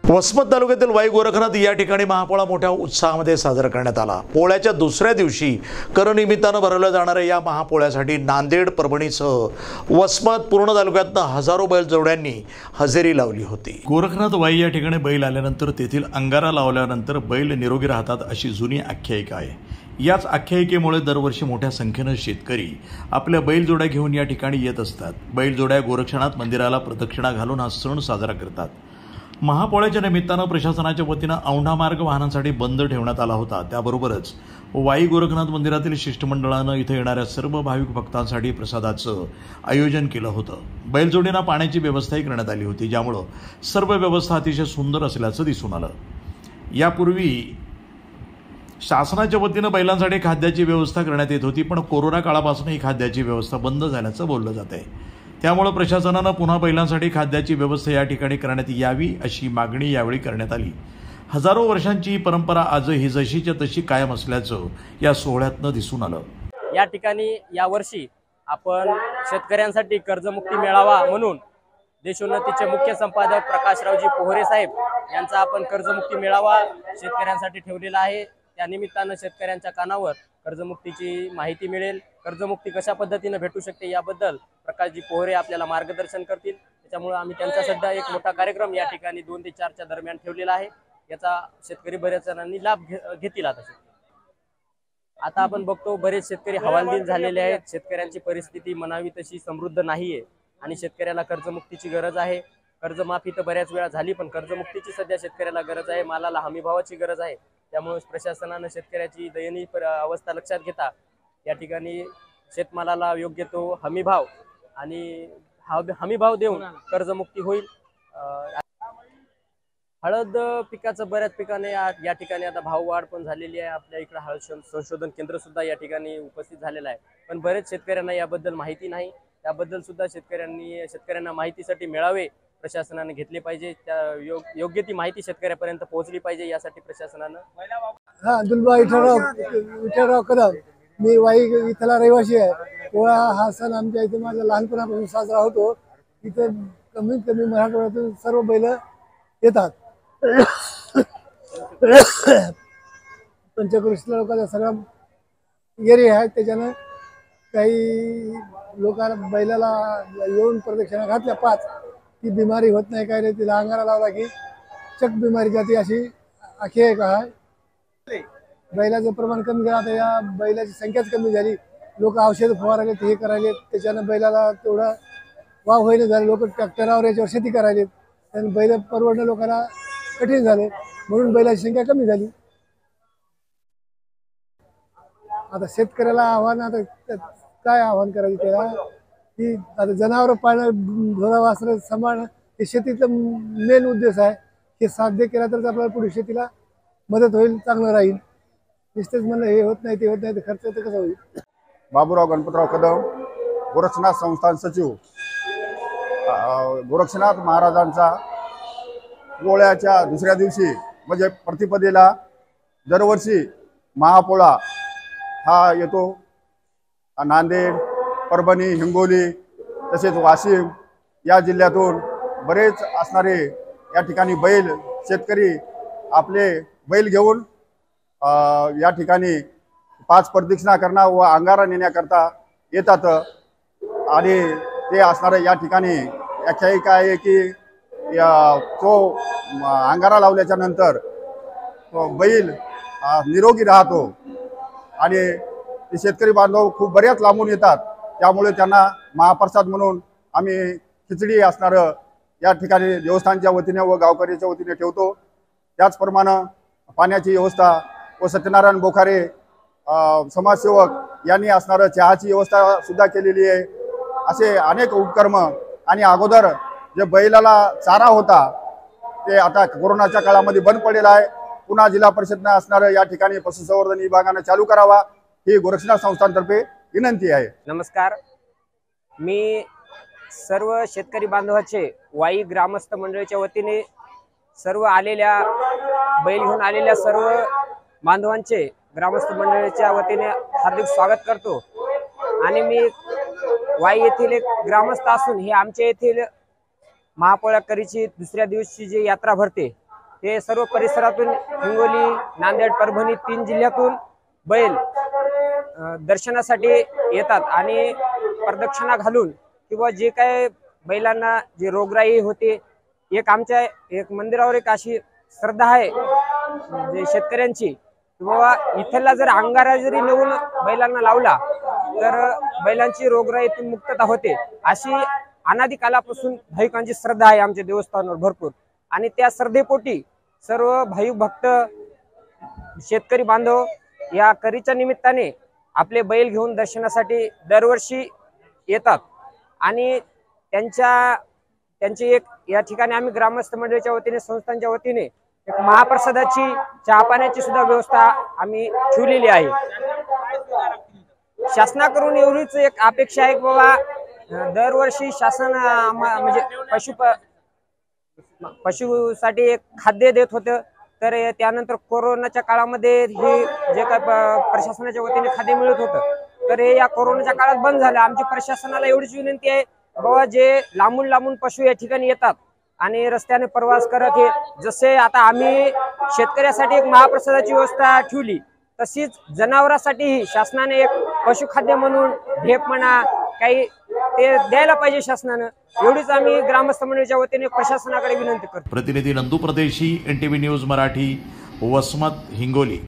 वसमत तालुक्यातील वाई गोरखनाथ या ठिकाणी महापोळा मोठ्या उत्साहामध्ये साजरा करण्यात आला। पोळ्याच्या दुसऱ्या दिवशी करनिमित्तानं भरवल्या जाणाऱ्या या महापोळ्यासाठी नांदेड, परभणीसह वसमत पूर्ण तालुक्यातनं हजारो बैलजोड्यांनी हजेरी लावली होती। गोरखनाथ वाई या ठिकाणी बैल आल्यानंतर तेथील अंगारा लावल्यानंतर बैल निरोगी राहतात अशी जुनी आख्यायिका आहे। याच आख्यायिकेमुळे दरवर्षी मोठ्या संख्येने शेतकरी आपल्या बैलजोड्या घेऊन या ठिकाणी येत असतात। बैलजोड्या गोरक्षनाथ मंदिराला प्रदक्षिणा घालून हा सण साजरा करतात। महापोळ्याच्या निमित्तानं प्रशासनाच्या वतीनं औंढा मार्ग वाहनांसाठी बंद ठेवण्यात आला होता। त्याबरोबरच वाई गोरखनाथ मंदिरातील शिष्टमंडळानं इथे येणाऱ्या सर्व भाविक भक्तांसाठी प्रसादाचं आयोजन केलं होतं। बैलजोडींना पाण्याची व्यवस्थाही करण्यात आली होती, ज्यामुळे सर्व व्यवस्था अतिशय सुंदर असल्याचं दिसून आलं। यापूर्वी शासनाच्या वतीनं बैलांसाठी खाद्याची व्यवस्था करण्यात येत होती, पण कोरोना काळापासून ही खाद्याची व्यवस्था बंद झाल्याचं बोललं जात आहे। त्यामुळे प्रशासनानं पुन्हा बैलांसाठी खाद्याची व्यवस्था या ठिकाणी करण्यात यावी अशी मागणी यावेळी करण्यात आली। हजारो वर्षांची ही परंपरा आजही जशीच्या तशी कायम असल्याचं या सोहळ्यातनं दिसून आलं। या ठिकाणी यावर्षी आपण शेतकऱ्यांसाठी कर्जमुक्ती मेळावा म्हणून देशोन्नतीचे मुख्य संपादक प्रकाशरावजी पोहरे साहेब यांचा आपण कर्जमुक्ती मेळावा शेतकऱ्यांसाठी ठेवलेला आहे। त्या निमित्तानं शेतकऱ्यांच्या कानावर कर्जमुक्तीची माहिती मिळेल, कर्जमुक्ती कशा पद्धतीने भेटू शकते याबद्दल प्रकाशजी पोहरे आपल्याला मार्गदर्शन करतील। त्याच्यामुळे आम्ही त्यांचा सध्या एक मोठा कार्यक्रम या ठिकाणी 2 ते 4 च्या दरम्यान ठेवलेला आहे। याचा शेतकरी बऱ्याच जणांनी लाभ घेतील। आता आपण बघतो बरेच शेतकरी हवालदिल झालेले आहेत। शेतकऱ्यांची परिस्थिती म्हणावी तशी समृद्ध नाहीये आणि शेतकऱ्याला कर्जमुक्तीची गरज आहे। कर्जमाफी तर बऱ्याच वेळा झाली, पण कर्जमुक्तीची सध्या शेतकऱ्याला गरज आहे। मालाला हमीभावाची गरज आहे। त्यामुळे प्रशासनाने शेतकऱ्याची दयनीय अवस्था लक्षात घेता या ठिकाणी शेतमालाला योग्य तो हमीभाव आणि हमीभाव देऊन कर्जमुक्ती होईल। हळद पिकाचं बऱ्याच पिकाने या ठिकाणी आता भाववाढ पण झालेली आहे। आपल्या इकडे हळद संशोधन केंद्र सुद्धा या ठिकाणी उपस्थित झालेलं आहे, पण बरेच शेतकऱ्यांना याबद्दल माहिती नाही। त्याबद्दल सुद्धा शेतकऱ्यांना माहितीसाठी मेळावे प्रशासनाने घेतले पाहिजे। त्या योग्य ती माहिती शेतकऱ्यापर्यंत पोहोचली पाहिजे, यासाठी प्रशासनानं दुलबा विठ्ठलराव कदम, मी वाई इथला रहिवासी आहे। पोळा हा सण आमच्या इथे माझ्या लहानपणापासून साजरा होतो। इथे कमीत कमी मराठवाड्यातून सर्व बैल येतात। पंचक्रोशीतल्या लोकांचा सगळा एरिया आहे, त्याच्यानं काही लोकांना बैलाला येऊन प्रदक्षिणा घातल्या 5 ती बिमारी होत नाही, काय नाही। तिला अंगारा लावला की चक बिमारी जाते अशी आख्यायिका आहे। बैलाचं प्रमाण कमी झालं, आता या बैलाची संख्याच कमी झाली। लोक औषध फवारायले, हे करायले, त्याच्यानं बैलाला तेवढा वाव होईना झाले। लोक ट्रॅक्टरावर याच्यावर शेती करायले, आणि बैल परवडणं लोकांना कठीण झाले, म्हणून बैलाची संख्या कमी झाली। आता शेतकऱ्याला आव्हान, आता काय आव्हान करायचं त्याला की आता जनावर पाळणं, ढोरा वासरं सांभाळणं हे शेतीचा मेन उद्देश आहे। हे साध्य केला तर आपल्याला पुढे शेतीला मदत होईल, चांगलं राहील। नुसतेच म्हणलं हे होत नाही ते होत नाही, तर खर्च तर कसा होईल। बाबूराव गणपतराव कदम, गोरक्षनाथ संस्थान सचिव। गोरक्षनाथ महाराजांचा पोळ्याच्या दुसऱ्या दिवशी म्हणजे प्रतिपदेला दरवर्षी महापोळा हा येतो। नांदेड, परभणी, हिंगोली तसेच वाशिम या जिल्ह्यातून बरेच असणारे या ठिकाणी बैल शेतकरी आपले बैल घेऊन या ठिकाणी 5 प्रदक्षिणा करणं व अंगारा नेण्याकरता येतात। आणि ते असणारे या ठिकाणी आख्यायिका आहे की तो अंगारा लावल्याच्या नंतर तो बैल निरोगी राहतो आणि ते शेतकरी बांधव खूप बऱ्याच लांबून येतात। त्यामुळे त्यांना महाप्रसाद म्हणून आम्ही खिचडी असणारं या ठिकाणी देवस्थानच्या वतीने व गावकऱ्याच्या वतीने ठेवतो। त्याचप्रमाणे पाण्याची व्यवस्था व सत्यनारायण बोखारे समाजसेवक यांनी असणारं चहाची व्यवस्था सुद्धा केलेली आहे। असे अनेक उपक्रम आणि अगोदर जे बैलाला चारा होता ते आता कोरोनाच्या काळामध्ये बंद पडलेला आहे। पुन्हा जिल्हा परिषदेने असणारं या ठिकाणी पशुसंवर्धन विभागाने चालू करावा ही गोरक्षनाथ संस्थांतर्फे विनंती आहे। नमस्कार, मी सर्व शेतकरी बांधवाचे वाई ग्रामस्थ मंडळाच्या वतीने सर्व आलेल्या बैल घेऊन आलेल्या सर्व बांधवांचे ग्रामस्थ मंडळाच्या वतीने हार्दिक स्वागत करतो। आणि मी वाई येथील एक ग्रामस्थ असून हे आमच्या येथील महापोळ्याकरीची दुसऱ्या दिवशी जी यात्रा भरते ते सर्व परिसरातून हिंगोली, नांदेड, परभणी 3 जिल्ह्यातून बैल दर्शनासाठी येतात आणि प्रदक्षिणा घालून किंवा जे काय बैलांना जे रोगराई होते, आमच्या मंदिरावर एक अशी श्रद्धा आहे जे शेतकऱ्यांची की बाबा इथला जर अंगारा जरी नेऊन बैलांना लावला तर बैलांची रोगराईतून मुक्तता होते, अशी अनादी कालापासून भाविकांची श्रद्धा आहे आमच्या देवस्थानावर भरपूर. आणि त्या श्रद्धेपोटी सर्व भाविक भक्त शेतकरी बांधव या करीच्या निमित्ताने आपले बैल घेऊन दर्शनासाठी दरवर्षी येतात. आणि त्यांची एक या ठिकाणी आम्ही ग्रामस्थ मंडळाच्या वतीने, संस्थांच्या वतीने एक महाप्रसादाची, चहा पाण्याची सुद्धा व्यवस्था आम्ही ठेवलेली आहे. शासनाकडून एवढीच एक अपेक्षा आहे की बाबा दरवर्षी शासन म्हणजे पशुसाठी एक खाद्य देत होतं, तर त्यानंतर कोरोनाच्या काळामध्ये हे जे काय प्रशासनाच्या वतीने खाद्य मिळत होतं, तर हे या कोरोनाच्या काळात बंद झालं. आमची प्रशासनाला एवढीच विनंती आहे बाबा जे लांबून लांबून पशु या ठिकाणी येतात आणि रस्त्याने प्रवास करत, हे जसे आता आम्ही शेतकऱ्यासाठी एक महाप्रसादाची व्यवस्था ठेवली, तशीच जनावरांसाठीही शासनाने एक पशुखाद्य म्हणून ढेप म्हणा काही ते द्यायला पाहिजे शासनानं. एवढीच आम्ही ग्रामस्थ मंडळाच्या वतीने प्रशासनाकडे विनंती करतो. प्रतिनिधी नंदू प्रदेशी, NTV न्यूज मराठी, वसमत, हिंगोली.